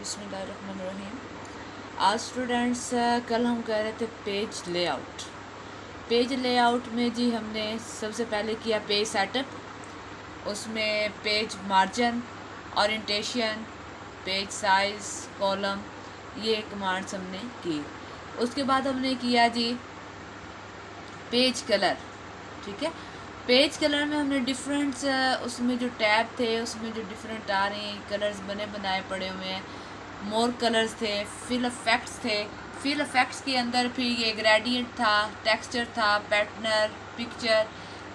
बिस्मिल्लाहिर्रहमानिर्रहीम। आज स्टूडेंट्स कल हम कह रहे थे पेज लेआउट। पेज लेआउट में जी हमने सबसे पहले किया पेज सेटअप, उसमें page margin, orientation, page size, column, ये कमांड्स हमने की। उसके बाद हमने किया जी पेज कलर। ठीक है, पेज कलर में हमने डिफरेंट उसमें जो टैब थे उसमें जो डिफरेंट आ रहे हैं कलर्स बने बनाए पड़े हुए हैं, मोर कलर्स थे, फिल इफेक्ट्स थे। फिल इफेक्ट्स के अंदर फिर ये ग्रेडियंट था, टेक्सचर था, पैटर्नर, पिक्चर,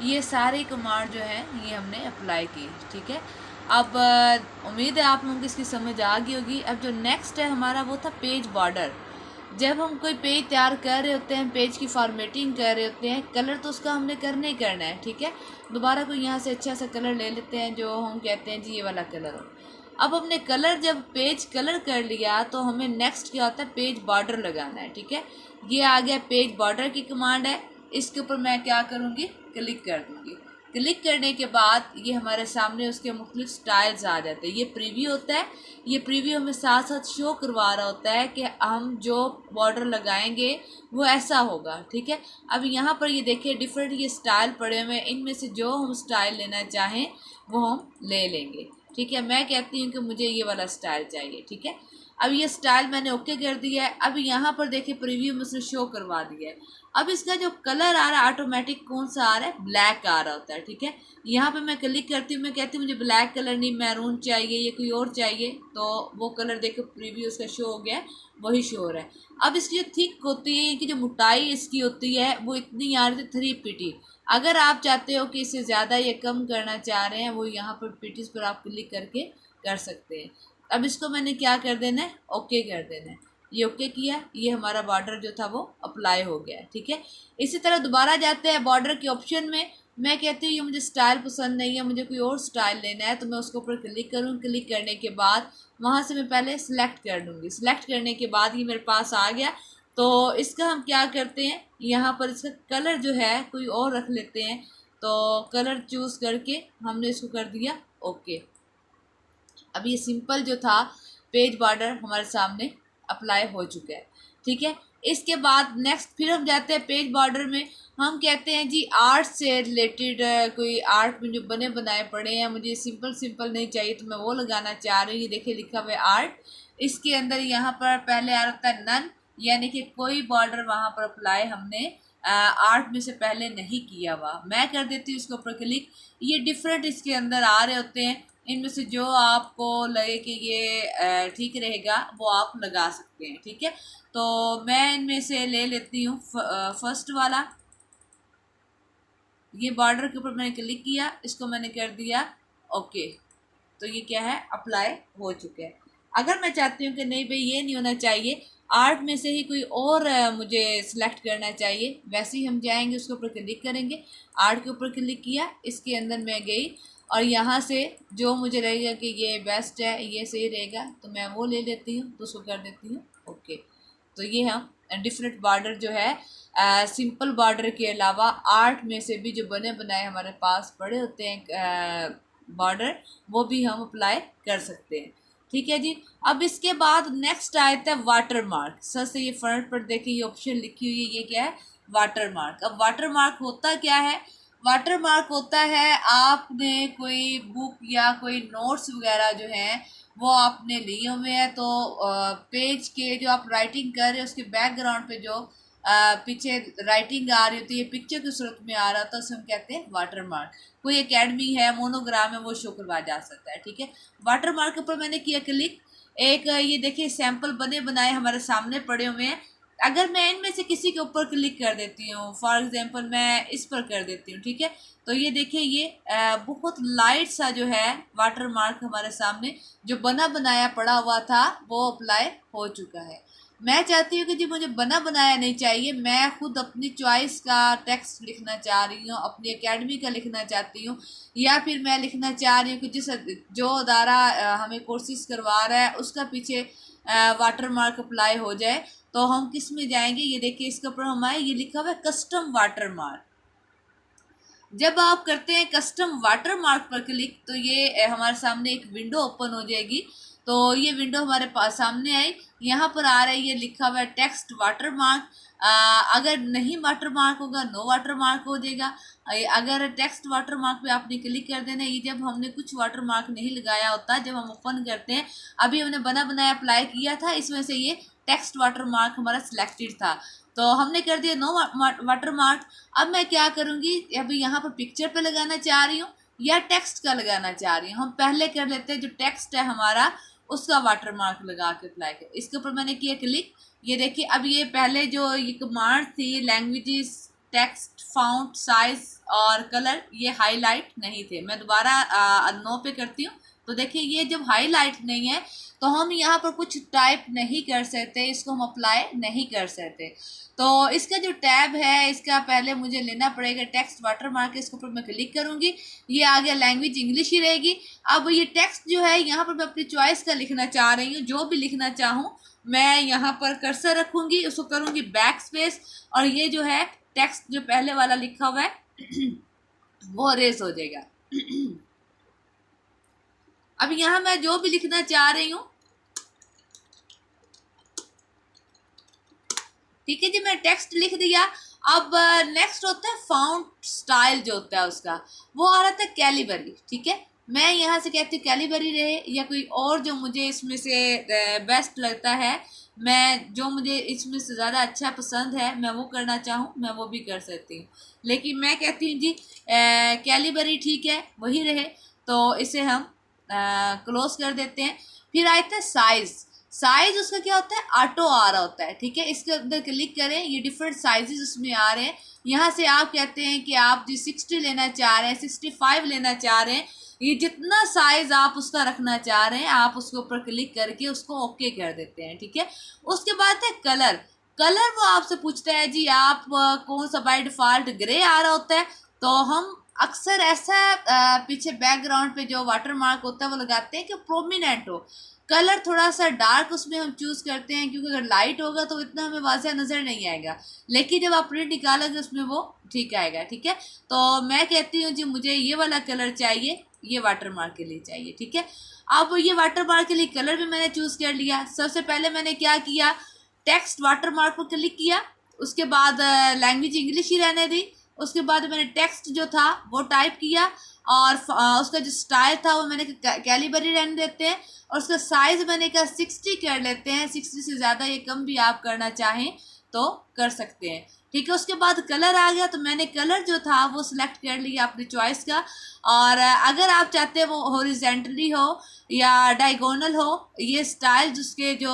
ये सारे कमांड जो हैं ये हमने अप्लाई की। ठीक है, अब उम्मीद है आप लोगों को इसकी समझ आ गई होगी। अब जो नेक्स्ट है हमारा वो था पेज बॉर्डर। जब हम कोई पेज तैयार कर रहे होते हैं, पेज की फॉर्मेटिंग कर रहे होते हैं, कलर तो उसका हमने करना ही करना है। ठीक है, दोबारा कोई यहाँ से अच्छा सा कलर ले लेते हैं जो हम कहते हैं जी ये वाला कलर हो। अब हमने कलर जब पेज कलर कर लिया तो हमें नेक्स्ट क्या होता है, पेज बॉर्डर लगाना है। ठीक है, ये आ गया पेज बॉर्डर की कमांड है। इसके ऊपर मैं क्या करूँगी, क्लिक कर दूँगी। क्लिक करने के बाद ये हमारे सामने उसके मुख्तलिफ स्टाइल्स आ जाते हैं। ये प्रीव्यू होता है, ये प्रीव्यू हमें साथ साथ शो करवा रहा होता है कि हम जो बॉर्डर लगाएंगे वो ऐसा होगा। ठीक है, अब यहाँ पर ये देखिए डिफरेंट ये स्टाइल पड़े हुए हैं, इनमें से जो हम स्टाइल लेना चाहें वो हम ले लेंगे। ठीक है, मैं कहती हूँ कि मुझे ये वाला स्टाइल चाहिए। ठीक है, अब ये स्टाइल मैंने ओके कर दिया है। अब यहाँ पर देखिए प्रीव्यू में से शो करवा दिया है। अब इसका जो कलर आ रहा है ऑटोमेटिक कौन सा आ रहा है, ब्लैक आ रहा होता है। ठीक है, यहाँ पे मैं क्लिक करती हूँ, मैं कहती हूँ मुझे ब्लैक कलर नहीं, मैरून चाहिए, ये कोई और चाहिए, तो वो कलर देखो प्रीव्यू उसका शो हो गया है, वही शो हो रहा है। अब इसकी जो थिक होती है कि जो मोटाई इसकी होती है वो इतनी आ रही थी 3 pt। अगर आप चाहते हो कि इससे ज़्यादा या कम करना चाह रहे हैं वो यहाँ पर पीटीज पर आप क्लिक करके कर सकते हैं। अब इसको मैंने क्या कर देना है, ओके कर देना है। ये ओके किया, ये हमारा बॉर्डर जो था वो अप्लाई हो गया है। ठीक है, इसी तरह दोबारा जाते हैं बॉर्डर के ऑप्शन में। मैं कहती हूँ ये मुझे स्टाइल पसंद नहीं है, मुझे कोई और स्टाइल लेना है, तो मैं उसके ऊपर क्लिक करूँ। क्लिक करने के बाद वहाँ से मैं पहले सिलेक्ट कर लूँगी। सिलेक्ट करने के बाद ये मेरे पास आ गया। तो इसका हम क्या करते हैं, यहाँ पर इसका कलर जो है कोई और रख लेते हैं। तो कलर चूज़ करके हमने इसको कर दिया ओके। अब ये सिंपल जो था पेज बॉर्डर हमारे सामने अप्लाई हो चुका है। ठीक है, इसके बाद नेक्स्ट फिर हम जाते हैं पेज बॉर्डर में। हम कहते हैं जी आर्ट से रिलेटेड कोई आर्ट में जो बने बनाए पड़े हैं, मुझे सिंपल सिंपल नहीं चाहिए तो मैं वो लगाना चाह रही हूँ। देखिए लिखा हुआ है आर्ट, इसके अंदर यहाँ पर पहले आ रहा है नन, यानी कि कोई बॉर्डर वहाँ पर अप्लाई हमने आर्ट में से पहले नहीं किया हुआ। मैं कर देती हूँ इसके ऊपर क्लिक। ये डिफरेंट इसके अंदर आ रहे होते हैं, इनमें से जो आपको लगे कि ये ठीक रहेगा वो आप लगा सकते हैं। ठीक है, तो मैं इनमें से ले लेती हूँ फर्स्ट वाला। ये बॉर्डर के ऊपर मैंने क्लिक किया, इसको मैंने कर दिया ओके। तो ये क्या है, अप्लाई हो चुके हैं। अगर मैं चाहती हूँ कि नहीं भाई ये नहीं होना चाहिए, आर्ट में से ही कोई और मुझे सिलेक्ट करना चाहिए, वैसे ही हम जाएंगे उसके ऊपर क्लिक करेंगे। आर्ट के ऊपर क्लिक किया, इसके अंदर मैं गई और यहाँ से जो मुझे लगेगा कि ये बेस्ट है, ये सही रहेगा, तो मैं वो ले लेती हूँ, तो उसको कर देती हूँ ओके। तो ये हम डिफरेंट बॉर्डर जो है सिंपल बॉर्डर के अलावा आर्ट में से भी जो बने बनाए हमारे पास पड़े होते हैं बॉर्डर, वो भी हम अप्लाई कर सकते हैं। ठीक है जी, अब इसके बाद नेक्स्ट आता है वाटर मार्क। सर से ये फ्रंट पर देखिए ये ऑप्शन लिखी हुई है, ये क्या है, वाटर मार्क। अब वाटर मार्क होता क्या है, वाटर मार्क होता है आपने कोई बुक या कोई नोट्स वगैरह जो हैं वो आपने लिए हुए हैं, तो पेज के जो आप राइटिंग कर रहे हैं उसके बैकग्राउंड पे जो पीछे राइटिंग आ रही होती है, पिक्चर की सूरत में आ रहा था, उसे हम कहते हैं वाटर मार्क। कोई एकेडमी है, मोनोग्राम है, वो शो करवाया जा सकता है। ठीक है, वाटर मार्क के ऊपर मैंने किया क्लिक। एक ये देखिए सैंपल बने बनाए हमारे सामने पड़े हुए हैं। अगर मैं इनमें से किसी के ऊपर क्लिक कर देती हूँ, फॉर एग्जांपल मैं इस पर कर देती हूँ, ठीक है, तो ये देखिए ये बहुत लाइट सा जो है वाटर मार्क हमारे सामने जो बना बनाया पड़ा हुआ था वो अप्लाई हो चुका है। मैं चाहती हूँ कि जी मुझे बना बनाया नहीं चाहिए, मैं खुद अपनी चॉइस का टेक्स्ट लिखना चाह रही हूँ, अपनी एकेडमी का लिखना चाहती हूँ, या फिर मैं लिखना चाह रही हूँ कि जिस जो अदारा हमें कोर्सेज करवा रहा है उसका पीछे वाटर मार्क अप्लाई हो जाए। तो हम किस में जाएंगे, ये देखिए इसके ऊपर हम आए, ये लिखा हुआ है कस्टम वाटर मार्क। जब आप करते हैं कस्टम वाटर मार्क पर क्लिक तो ये हमारे सामने एक विंडो ओपन हो जाएगी। तो ये विंडो हमारे पास सामने आई। यहाँ पर आ रहा है, ये लिखा हुआ है टेक्स्ट वाटर मार्क। अगर नहीं वाटर मार्क होगा, नो वाटर मार्क हो जाएगा। अगर टेक्स्ट वाटर मार्क पे आपने क्लिक कर देना, ये जब हमने कुछ वाटर मार्क नहीं लगाया होता, जब हम ओपन करते हैं, अभी हमने बना बनाया अप्लाई किया था, इस वजह से ये टेक्स्ट वाटर मार्क हमारा सिलेक्टेड था, तो हमने कर दिया नो वाटर मार्क। अब मैं क्या करूँगी, अभी यहाँ पर पिक्चर पे लगाना चाह रही हूँ या टेक्स्ट का लगाना चाह रही हूँ। हम पहले कर लेते हैं जो टेक्स्ट है हमारा, उसका वाटर मार्क लगा के अप्लाई कर। इसके ऊपर मैंने किया क्लिक। ये देखिए, अब ये पहले जो ये कमांड थी लैंग्वेजेस, टेक्स्ट, फाउंट, साइज और कलर, ये हाईलाइट नहीं थे। मैं दोबारा नो पे करती हूँ, तो देखिए ये जब हाईलाइट नहीं है तो हम यहाँ पर कुछ टाइप नहीं कर सकते, इसको हम अप्लाई नहीं कर सकते। तो इसका जो टैब है, इसका पहले मुझे लेना पड़ेगा टेक्स्ट वाटर मार्क, इसके ऊपर मैं क्लिक करूँगी, ये आ गया, लैंग्वेज इंग्लिश ही रहेगी। अब ये टेक्स्ट जो है यहाँ पर मैं अपनी चॉइस का लिखना चाह रही हूँ, जो भी लिखना चाहूँ मैं यहाँ पर कर्सर रखूँगी, उसको करूँगी बैक स्पेस, और ये जो है टेक्स्ट जो पहले वाला लिखा हुआ है वो रेस हो जाएगा। अब यहाँ मैं जो भी लिखना चाह रही हूँ, ठीक है जी, मैं टेक्स्ट लिख दिया। अब नेक्स्ट होता है फाउंट स्टाइल, जो होता है उसका वो आ रहा था कैलिबरी। ठीक है, मैं यहाँ से कहती हूँ कैलिबरी रहे, या कोई और जो मुझे इसमें से बेस्ट लगता है, मैं जो मुझे इसमें से ज़्यादा अच्छा पसंद है मैं वो करना चाहूँ, मैं वो भी कर सकती हूँ, लेकिन मैं कहती हूँ जी कैलिबरी ठीक है, वही रहे। तो इसे हम क्लोज कर देते हैं। फिर आया था साइज़। साइज उसका क्या होता है, ऑटो आ रहा होता है। ठीक है, इसके अंदर क्लिक करें, ये डिफरेंट साइजेस उसमें आ रहे हैं। यहाँ से आप कहते हैं कि आप जी 60 लेना चाह रहे हैं, 65 लेना चाह रहे हैं, ये जितना साइज आप उसका रखना चाह रहे हैं आप उसके ऊपर क्लिक करके उसको ओके कर देते हैं। ठीक है, उसके बाद है कलर। कलर वो आपसे पूछता है जी आप कौन सा, बाय डिफ़ॉल्ट ग्रे आ रहा होता है, तो हम अक्सर ऐसा पीछे बैकग्राउंड पे जो वाटर मार्क होता है वो लगाते हैं कि प्रोमिनेंट हो। कलर थोड़ा सा डार्क उसमें हम चूज़ करते हैं, क्योंकि अगर लाइट होगा तो इतना हमें वाज़ह नज़र नहीं आएगा, लेकिन जब आप प्रिंट निकालोगे उसमें वो ठीक आएगा। ठीक है, तो मैं कहती हूँ जी मुझे ये वाला कलर चाहिए, ये वाटर मार्क के लिए चाहिए। ठीक है, अब ये वाटर मार्क के लिए कलर भी मैंने चूज़ कर लिया। सबसे पहले मैंने क्या किया, टेक्स्ट वाटर मार्क पर क्लिक किया, उसके बाद लैंग्वेज इंग्लिश ही रहने दी, उसके बाद मैंने टेक्स्ट जो था वो टाइप किया, और उसका जो स्टाइल था वो मैंने कैलिबरी रहने देते हैं, और उसका साइज़ मैंने कहा 60 कर लेते हैं, 60 से ज़्यादा ये कम भी आप करना चाहें तो कर सकते हैं। ठीक है, उसके बाद कलर आ गया, तो मैंने कलर जो था वो सिलेक्ट कर लिया अपनी चॉइस का। और अगर आप चाहते हैं वो हॉरिजेंटली हो या डायगोनल हो, ये स्टाइल जिसके जो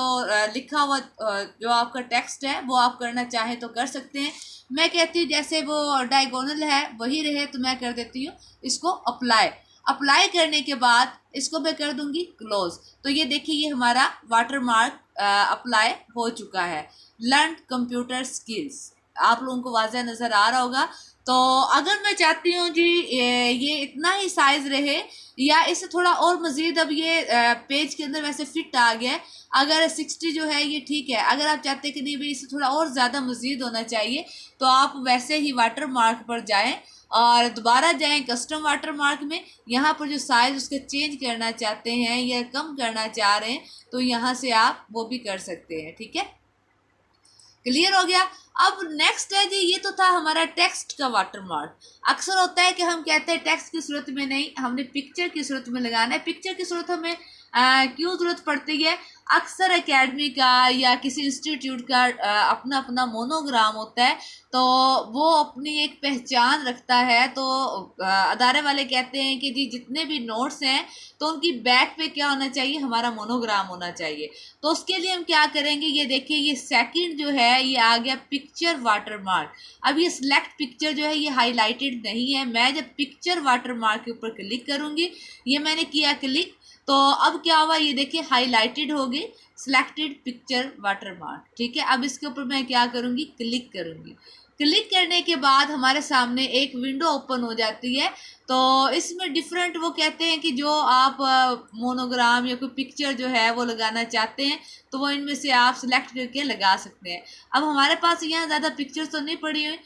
लिखा हुआ जो आपका टेक्स्ट है वो आप करना चाहें तो कर सकते हैं। मैं कहती हूँ जैसे वो डायगोनल है वही रहे, तो मैं कर देती हूँ इसको अप्लाई। अप्लाई करने के बाद इसको मैं कर दूंगी क्लोज। तो ये देखिए ये हमारा वाटर मार्क अप्लाई हो चुका है। लर्न कंप्यूटर स्किल्स, आप लोगों को वाज़ह नज़र आ रहा होगा। तो अगर मैं चाहती हूँ जी ये इतना ही साइज़ रहे, या इससे थोड़ा और मज़ीद, अब ये पेज के अंदर वैसे फिट आ गया है, अगर 60 जो है ये ठीक है। अगर आप चाहते हैं कि नहीं भाई इससे थोड़ा और ज़्यादा मज़ीद होना चाहिए, तो आप वैसे ही वाटर मार्क पर जाएं और दोबारा जाएं कस्टम वाटर मार्क में, यहाँ पर जो साइज़ उसके चेंज करना चाहते हैं या कम करना चाह रहे हैं तो यहाँ से आप वो भी कर सकते हैं। ठीक है, क्लियर हो गया। अब नेक्स्ट है जी, ये तो था हमारा टेक्स्ट का वाटर मार्क। अक्सर होता है कि हम कहते हैं टेक्स्ट की सूरत में नहीं, हमने पिक्चर की सूरत में लगाना है। पिक्चर की सूरत हमें क्यों ज़रूरत पड़ती है, अक्सर एकेडमी का या किसी इंस्टीट्यूट का अपना अपना मोनोग्राम होता है, तो वो अपनी एक पहचान रखता है। तो अदारे वाले कहते हैं कि जी जितने भी नोट्स हैं तो उनकी बैक पे क्या होना चाहिए, हमारा मोनोग्राम होना चाहिए। तो उसके लिए हम क्या करेंगे, ये देखिए ये सेकंड जो है ये आ गया पिक्चर वाटर मार्क। अब ये सिलेक्ट पिक्चर जो है ये हाईलाइटेड नहीं है। मैं जब पिक्चर वाटर मार्क के ऊपर क्लिक करूँगी, ये मैंने किया क्लिक, तो अब क्या हुआ, ये देखिए हाईलाइटेड हो गई सिलेक्टेड पिक्चर वाटर मार्क। ठीक है, अब इसके ऊपर मैं क्या करूँगी, क्लिक करूँगी। क्लिक करने के बाद हमारे सामने एक विंडो ओपन हो जाती है। तो इसमें डिफरेंट वो कहते हैं कि जो आप मोनोग्राम या कोई पिक्चर जो है वो लगाना चाहते हैं तो वो इनमें से आप सिलेक्ट करके लगा सकते हैं। अब हमारे पास यहाँ ज़्यादा पिक्चर्स तो नहीं पड़ी हुई,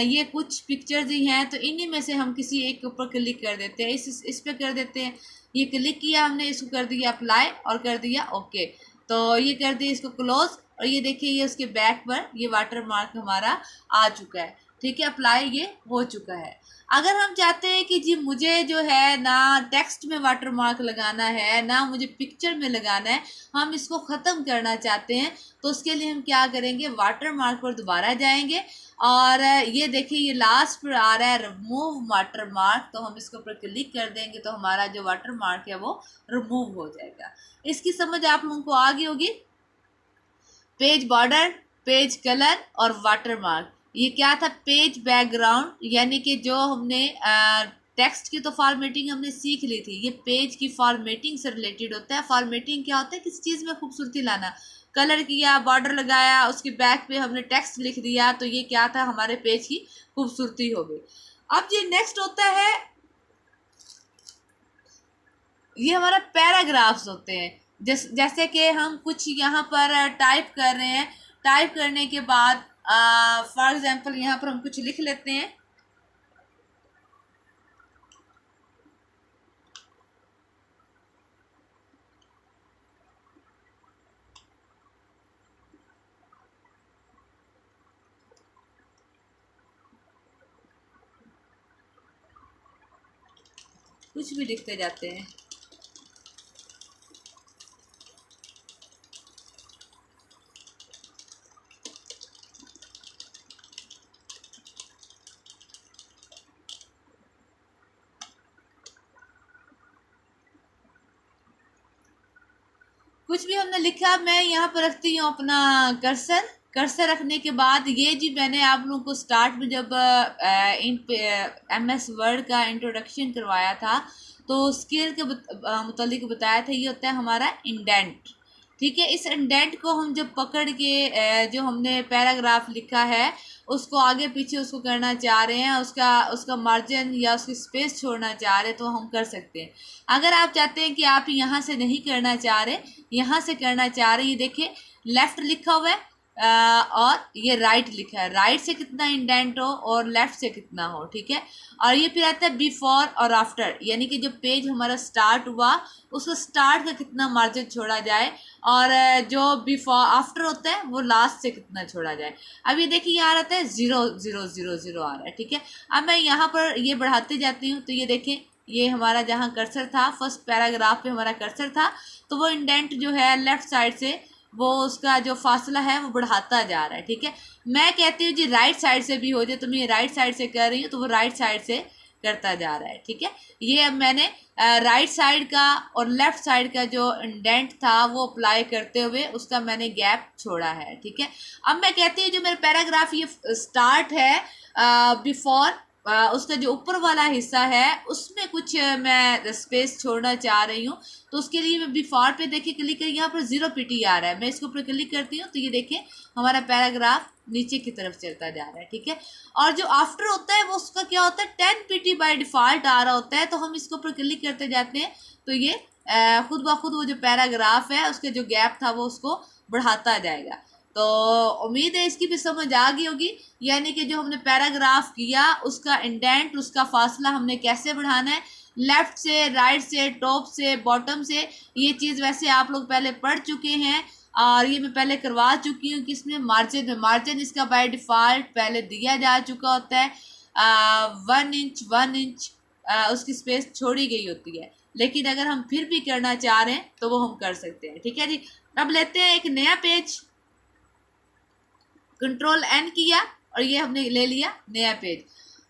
ये कुछ पिक्चर्स ही हैं, तो इन्हीं में से हम किसी एक के ऊपर क्लिक कर देते हैं। इस पे कर देते हैं, ये क्लिक किया हमने, इसको कर दिया अप्लाई और कर दिया ओके। तो ये कर दिया इसको क्लोज, और ये देखिए ये उसके बैक पर ये वाटर मार्क हमारा आ चुका है। ठीक है, अप्लाई ये हो चुका है। अगर हम चाहते हैं कि जी मुझे जो है ना टेक्स्ट में वाटर मार्क लगाना है, ना मुझे पिक्चर में लगाना है, हम इसको ख़त्म करना चाहते हैं, तो उसके लिए हम क्या करेंगे, वाटर मार्क पर दोबारा जाएंगे और ये देखिए ये लास्ट पर आ रहा है रिमूव वाटर मार्क, तो हम इसके ऊपर क्लिक कर देंगे तो हमारा जो वाटर मार्क है वो रिमूव हो जाएगा। इसकी समझ आप लोगों को आ गई होगी। पेज बॉर्डर, पेज कलर और वाटर मार्क। ये क्या था, पेज बैकग्राउंड, यानी कि जो हमने टेक्स्ट की तो फॉर्मेटिंग हमने सीख ली थी, ये पेज की फॉर्मेटिंग से रिलेटेड होता है। फॉर्मेटिंग क्या होता है, किसी चीज़ में खूबसूरती लाना। कलर किया, बॉर्डर लगाया, उसके बैक पे हमने टेक्स्ट लिख दिया, तो ये क्या था, हमारे पेज की खूबसूरती हो गई। अब ये नेक्स्ट होता है, ये हमारा पैराग्राफ्स होते हैं। जैसे कि हम कुछ यहाँ पर टाइप कर रहे हैं, टाइप करने के बाद फॉर एग्जांपल यहाँ पर हम कुछ लिख लेते हैं। कुछ भी लिखते जाते हैं। कुछ भी हमने लिखा, मैं यहाँ पर रखती हूँ अपना कर्सर। कर्सर रखने के बाद ये जी मैंने आप लोगों को स्टार्ट में जब इन MS वर्ड का इंट्रोडक्शन करवाया था तो स्केल के मुतालिक बताया था, ये होता है हमारा इंडेंट। ठीक है, इस इंडेंट को हम जब पकड़ के जो हमने पैराग्राफ लिखा है उसको आगे पीछे उसको करना चाह रहे हैं, उसका उसका मार्जिन या उसकी स्पेस छोड़ना चाह रहे हैं, तो हम कर सकते हैं। अगर आप चाहते हैं कि आप यहाँ से नहीं करना चाह रहे, यहाँ से करना चाह रहे, ये देखिए लेफ़्ट लिखा हुआ है और ये राइट लिखा है, राइट से कितना इंडेंट हो और लेफ़्ट से कितना हो। ठीक है, और ये फिर आता है बिफोर और आफ्टर, यानी कि जो पेज हमारा स्टार्ट हुआ उसको स्टार्ट का कितना मार्जिन छोड़ा जाए, और जो बिफोर आफ्टर होता है वो लास्ट से कितना छोड़ा जाए। अब ये देखिए यहाँ आता है 0 0 0 0 आ रहा है। ठीक है, अब मैं यहाँ पर ये बढ़ाते जाती हूँ, तो ये देखिए ये हमारा जहाँ कर्सर था, फर्स्ट पैराग्राफ पे हमारा कर्सर था, तो वो इंडेंट जो है लेफ़्ट साइड से वो उसका जो फासला है वो बढ़ाता जा रहा है। ठीक है, मैं कहती हूँ जी राइट साइड से भी हो जाए, तो मैं राइट साइड से कर रही हूँ तो वो राइट साइड से करता जा रहा है। ठीक है, ये अब मैंने राइट साइड का और लेफ्ट साइड का जो इंडेंट था वो अप्लाई करते हुए उसका मैंने गैप छोड़ा है। ठीक है, अब मैं कहती हूँ जो मेरा पैराग्राफ ये स्टार्ट है बिफोर, उसका जो ऊपर वाला हिस्सा है उसमें कुछ मैं स्पेस छोड़ना चाह रही हूँ, तो उसके लिए मैं बिफोर पे देखिए क्लिक करिए, यहाँ पर 0 PT आ रहा है, मैं इसके ऊपर क्लिक करती हूँ तो ये देखिए हमारा पैराग्राफ नीचे की तरफ चलता जा रहा है। ठीक है, और जो आफ्टर होता है वो उसका क्या होता है 10 PT बाय डिफ़ॉल्ट आ रहा होता है, तो हम इसके ऊपर क्लिक करते जाते हैं तो ये खुद ब खुद वो जो पैराग्राफ है उसके जो गैप था वो उसको बढ़ाता जाएगा। तो उम्मीद है इसकी भी समझ आ गई होगी, यानी कि जो हमने पैराग्राफ किया उसका इंडेंट, उसका फासला हमने कैसे बढ़ाना है, लेफ़्ट से, राइट से, टॉप से, बॉटम से। ये चीज़ वैसे आप लोग पहले पढ़ चुके हैं और ये मैं पहले करवा चुकी हूँ कि इसमें मार्जिन में, मार्जिन इसका बाय डिफ़ॉल्ट पहले दिया जा चुका होता है 1 इंच उसकी स्पेस छोड़ी गई होती है, लेकिन अगर हम फिर भी करना चाह रहे हैं तो वो हम कर सकते हैं। ठीक है जी, अब लेते हैं एक नया पेज, Ctrl N किया और ये हमने ले लिया नया पेज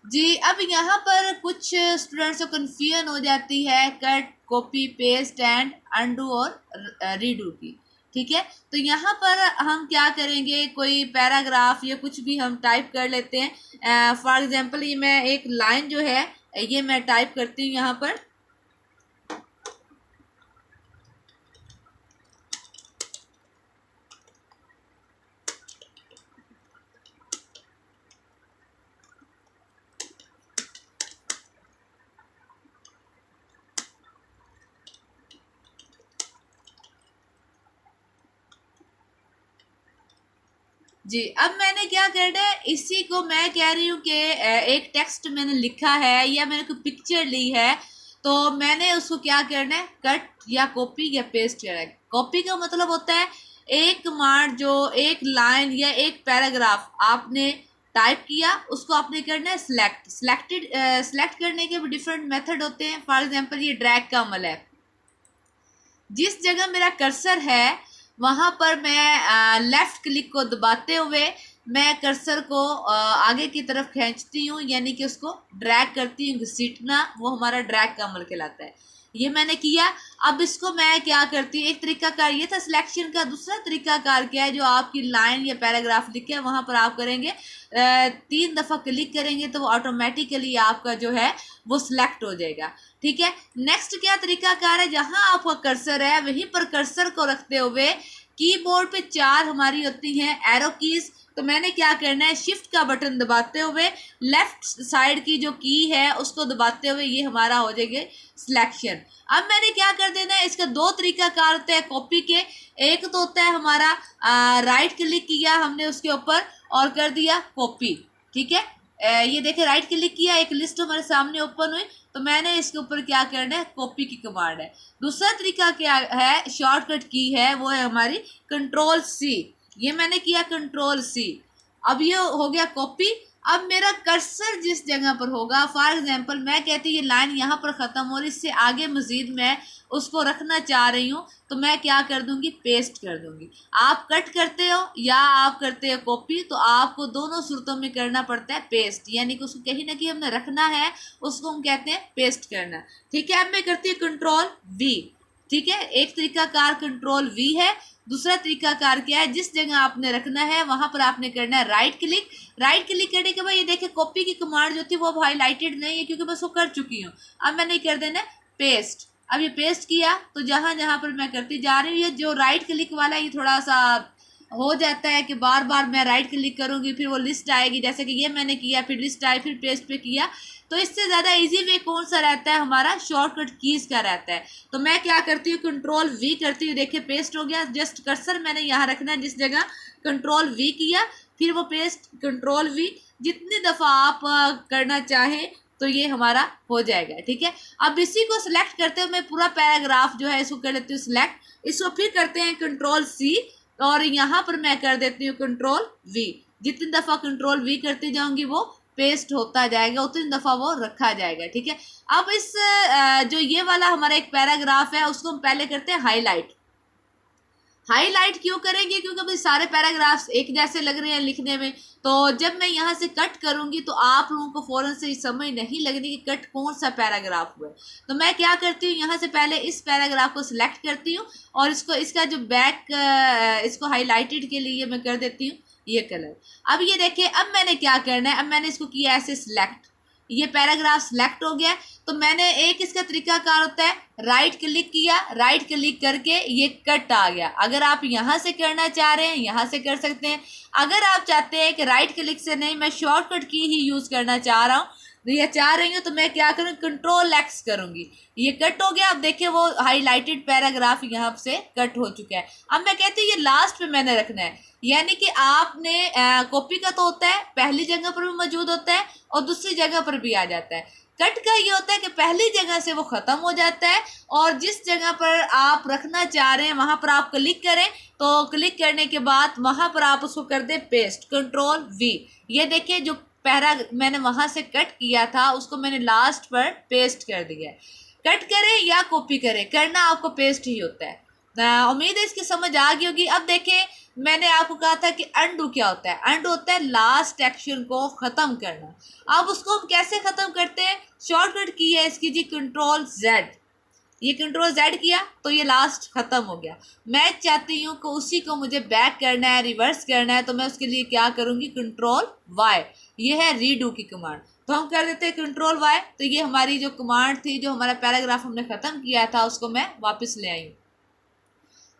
जी। अब यहाँ पर कुछ स्टूडेंट्स को कन्फ्यूजन हो जाती है cut, copy, paste and undo और रीडू की। ठीक है, तो यहाँ पर हम क्या करेंगे, कोई पैराग्राफ या कुछ भी हम टाइप कर लेते हैं। फॉर एग्जांपल ये मैं एक लाइन जो है ये मैं टाइप करती हूँ यहाँ पर। जी, अब मैंने क्या करना है, इसी को मैं कह रही हूँ कि एक टेक्स्ट मैंने लिखा है या मैंने कोई पिक्चर ली है, तो मैंने उसको क्या करना है, कट या कॉपी या पेस्ट करना है। कॉपी का मतलब होता है एक कमांड जो एक लाइन या एक पैराग्राफ आपने टाइप किया, उसको आपने करना है सेलेक्ट करने के भी डिफरेंट मेथड होते हैं। फॉर एग्जांपल ये ड्रैग का अमल है, जिस जगह मेरा कर्सर है वहाँ पर मैं लेफ़्ट क्लिक को दबाते हुए मैं कर्सर को आगे की तरफ खींचती हूँ, यानी कि उसको ड्रैग करती हूँ, घसीटना, वो हमारा ड्रैग का अमल कहलाता है। ये मैंने किया। अब इसको मैं क्या करती हूँ, एक तरीकाकार ये था सिलेक्शन का। दूसरा तरीकाकार क्या है, जो आपकी लाइन या पैराग्राफ लिखे है वहाँ पर आप करेंगे 3 दफ़ा क्लिक करेंगे तो वो ऑटोमेटिकली आपका जो है वो सिलेक्ट हो जाएगा। ठीक है। नेक्स्ट क्या तरीकाकार है, जहाँ आपका कर्सर है वहीं पर कर्सर को रखते हुए कीबोर्ड पे 4 हमारी होती हैं एरो कीज़। तो मैंने क्या करना है, शिफ्ट का बटन दबाते हुए लेफ्ट साइड की जो की है उसको दबाते हुए ये हमारा हो जाएगा सिलेक्शन। अब मैंने क्या कर देना है, इसका 2 तरीकाकार होते हैं कॉपी के। एक तो होता है हमारा राइट क्लिक किया हमने उसके ऊपर और कर दिया कॉपी। ठीक है। ये देखें, राइट क्लिक किया, एक लिस्ट हमारे सामने ओपन हुई, तो मैंने इसके ऊपर क्या करना है, कॉपी की कमांड है। दूसरा तरीका क्या है, शॉर्टकट की है, वो है हमारी कंट्रोल सी। ये मैंने किया कंट्रोल सी। अब ये हो गया कॉपी। अब मेरा कर्सर जिस जगह पर होगा, फॉर एग्जांपल मैं कहती हूँ ये लाइन यहाँ पर ख़त्म हो रही, इससे आगे मज़ीद मैं उसको रखना चाह रही हूँ, तो मैं क्या कर दूँगी, पेस्ट कर दूँगी। आप कट करते हो या आप करते हो कॉपी, तो आपको दोनों सूरतों में करना पड़ता है पेस्ट, यानी कि उसको कहीं ना कहीं हमने रखना है, उसको हम कहते हैं पेस्ट करना। ठीक है। अब मैं करती हूँ कंट्रोल वी। ठीक है। एक तरीकाकार कंट्रोल वी है। दूसरा तरीकाकार क्या है, जिस जगह आपने रखना है वहां पर आपने करना है राइट क्लिक। राइट क्लिक करने के बाद ये देखिए कॉपी की कमांड जो थी वो हाईलाइटेड नहीं है क्योंकि मैं उसको कर चुकी हूँ। अब मैंने कर देना है पेस्ट। अब ये पेस्ट किया तो जहां जहां पर मैं करती जा रही हूँ, ये जो राइट क्लिक वाला ये थोड़ा सा हो जाता है कि बार बार मैं राइट क्लिक करूंगी फिर वो लिस्ट आएगी, जैसे कि ये मैंने किया, फिर लिस्ट आई, फिर पेस्ट पे किया। तो इससे ज़्यादा इजी वे कौन सा रहता है, हमारा शॉर्टकट कीज़ का रहता है। तो मैं क्या करती हूँ, कंट्रोल वी करती हूँ। देखिए पेस्ट हो गया। जस्ट कर्सर मैंने यहाँ रखना है जिस जगह, कंट्रोल वी किया, फिर वो पेस्ट, कंट्रोल वी। जितनी दफ़ा आप करना चाहें तो ये हमारा हो जाएगा। ठीक है। अब इसी को सिलेक्ट करते हुए मैं पूरा पैराग्राफ जो है इसको कर लेती हूँ सिलेक्ट। इसको फिर करते हैं कंट्रोल सी और यहाँ पर मैं कर देती हूँ कंट्रोल वी। जितनी दफ़ा कंट्रोल वी करती जाऊंगी वो पेस्ट होता जाएगा, उतनी दफ़ा वो रखा जाएगा। ठीक है। अब इस जो ये वाला हमारा एक पैराग्राफ है उसको हम पहले करते हैं हाईलाइट। हाईलाइट क्यों करेंगे, क्योंकि अभी सारे पैराग्राफ्स एक जैसे लग रहे हैं लिखने में। तो जब मैं यहाँ से कट करूँगी तो आप लोगों को फ़ौरन से समझ नहीं लगनी कि कट कौन सा पैराग्राफ हुआ है। तो मैं क्या करती हूँ, यहाँ से पहले इस पैराग्राफ को सिलेक्ट करती हूँ और इसको, इसका जो बैक, इसको हाईलाइटेड के लिए मैं कर देती हूँ ये कलर। अब ये देखिए, अब मैंने क्या करना है, अब मैंने इसको किया ऐसे सिलेक्ट, ये पैराग्राफ सिलेक्ट हो गया। तो मैंने एक इसका तरीकाकार होता है, राइट क्लिक किया, राइट क्लिक करके ये कट आ गया। अगर आप यहाँ से करना चाह रहे हैं यहाँ से कर सकते हैं। अगर आप चाहते हैं कि राइट क्लिक से नहीं, मैं शॉर्टकट की ही यूज़ करना चाह रहा हूँ, तो ये चाह रही हूँ, तो मैं क्या करूँ, कंट्रोल एक्स करूँगी। ये कट हो गया। अब देखिए वो हाईलाइटेड पैराग्राफ यहाँ से कट हो चुका है। अब मैं कहती हूँ ये लास्ट पे मैंने रखना है, यानी कि आपने कॉपी का तो होता है पहली जगह पर भी मौजूद होता है और दूसरी जगह पर भी आ जाता है। कट का ये होता है कि पहली जगह से वो ख़त्म हो जाता है और जिस जगह पर आप रखना चाह रहे हैं वहाँ पर आप क्लिक करें, तो क्लिक करने के बाद वहाँ पर आप उसको कर दें पेस्ट, कंट्रोल वी। ये देखिए जो पैरा मैंने वहाँ से कट किया था उसको मैंने लास्ट पर पेस्ट कर दिया है। कट करें या कॉपी करें, करना आपको पेस्ट ही होता है। उम्मीद है इसकी समझ आ गई होगी। अब देखें, मैंने आपको कहा था कि अनडू क्या होता है। अनडू होता है लास्ट एक्शन को ख़त्म करना। अब उसको हम कैसे ख़त्म करते हैं, शॉर्टकट की है इसकी जी, कंट्रोल जेड। ये कंट्रोल जेड किया तो ये लास्ट ख़त्म हो गया। मैं चाहती हूँ कि उसी को मुझे बैक करना है, रिवर्स करना है, तो मैं उसके लिए क्या करूँगी, कंट्रोल वाई। ये है रीडू की कमांड। तो हम कर देते हैं कंट्रोल वाई। तो ये हमारी जो कमांड थी, जो हमारा पैराग्राफ हमने ख़त्म किया था, उसको मैं वापस ले आई हूँ।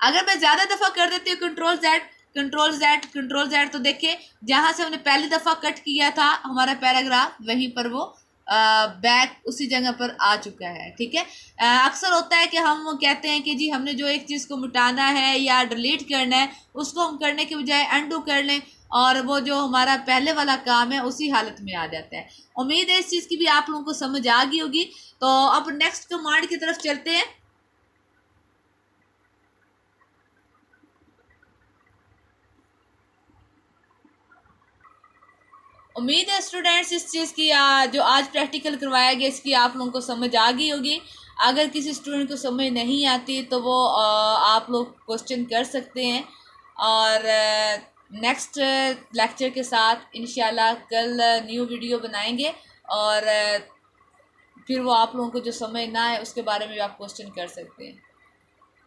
अगर मैं ज़्यादा दफ़ा कर देती हूँ control Z, control Z, control Z, तो देखिए जहाँ से हमने पहली दफ़ा कट किया था हमारा पैराग्राफ, वहीं पर वो बैक उसी जगह पर आ चुका है। ठीक है। अक्सर होता है कि हम कहते हैं कि जी हमने जो एक चीज़ को मिटाना है या डिलीट करना है, उसको हम करने के बजाय अनडू कर लें और वो जो हमारा पहले वाला काम है उसी हालत में आ जाता है। उम्मीद है इस चीज़ की भी आप लोगों को समझ आ गई होगी। तो अब नेक्स्ट कमांड की तरफ चलते हैं। उम्मीद है स्टूडेंट्स इस चीज़ की जो आज प्रैक्टिकल करवाया गया इसकी आप लोगों को समझ आ गई होगी। अगर किसी स्टूडेंट को समझ नहीं आती तो वो आप लोग क्वेश्चन कर सकते हैं। और नेक्स्ट लेक्चर के साथ इंशाल्लाह कल न्यू वीडियो बनाएंगे। और फिर वो आप लोगों को जो समझ ना आए उसके बारे में भी आप क्वेश्चन कर सकते हैं।